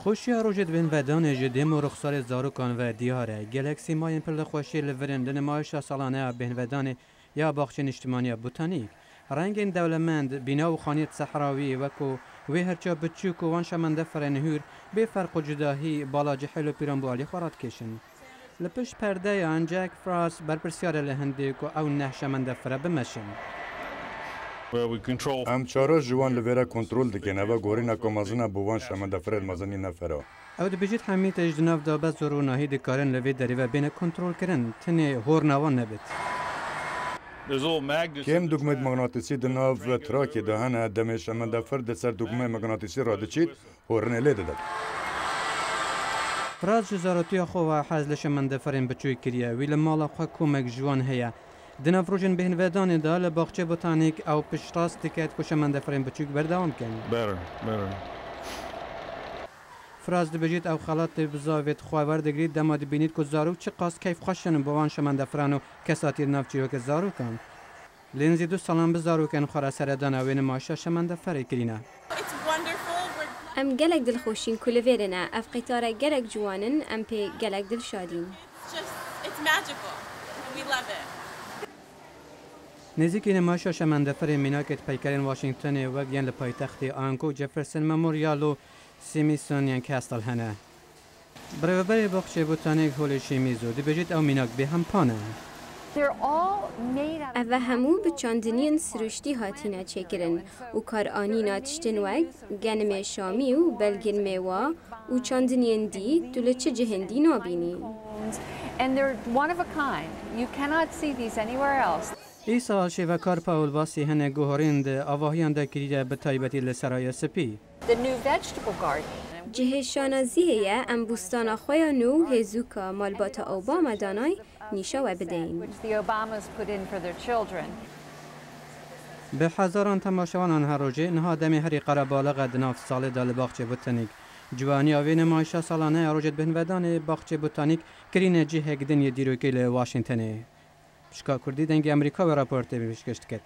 خوشی روجت بین ودان جدیم و رخصار زاروکان و دیاره گلکسی ماین پر خوشی لورن لنمایش سالانه بین ودان یا باغچه اجتماعی بوتانیک رنگ دولمند بنا و خانیت صحراوی وکو وی هرچا بچوک و وان شمنده فرنهور به فرق و جداهی بالا جحل و پیرانبوالی خورات کشن لپش پرده آن جک فراس برپرسیار لهندیک و او نه شمنده فره بمشن ام چارا جوان لورا کنترل دکنه و گورینا کمازنا بوان شمنده فرد مزنی نفرا او دبیجید همیت اجدناف دا بس زورو ناهی دکارن لوی دریوه بین کنترل کرن تنه هور نوان نبید کم دگمه مغناطیسی دناو تراکی دهانه دم شمنده فرد سر دگمه مغناطیسی را دچید هورنه لیده داد فراز جزاراتی خو و حز لشمنده فرین بچوی کریه وی لمالا خو کومک جوان هیا دناف روژن بهن ودان دا لباغچه بوتانیک او پشتراس دکت که شمنده فرین بچوک بردوام کن فراز دبیجید او خالات بزاویت خواهور دگرید دما دبینید که زارو چه قاس کیف خوشن بوان شمنده فرانو کساتی نافچیو که زارو کن لینزی 2 سالان بزارو کن خورا سردان اوین ماشا شمنده فری کرینه ام گلک دل خوشین کل ویرنه اف قطاره گلک جوانن ام پی گلک دل شادین نزدیکی نمایش شمنده فری میناکت پیکرین واشنگتن و گین لپایتخت آنکو جفرسن مموریالو سیمیسونیان کاستل هنه برای باغچه بوتانیک هول شیمیزو دبیجید او میناک به هم پانه اوه همو به چاندنین سروشتی هاتینا چکرن و کار آنینا تشتن وگ گنم شامی و بلگن میوا و چاندنین دی دول چه جهندی نابینی ای سال شیوکار پاول باسی هنه گوهرند آواهیان دا کریده به تایبتی لسرای سپی جه شانازیه ام بوستان خویا نو هزوکا مالبات اوباما دانای نیشا و بدین به هزاران تماشاوان آنها روژه نها دمی هری قربالغ دناف سال دال باغچه بوتانیک جوانی آوی نمایشا سالانه روژت بهن ودان باغچه بوتانیک کرین جه گدن دیروکی لواشنگتنه پشکا کردی دنگ امریکا و راپورته بیشکشت کت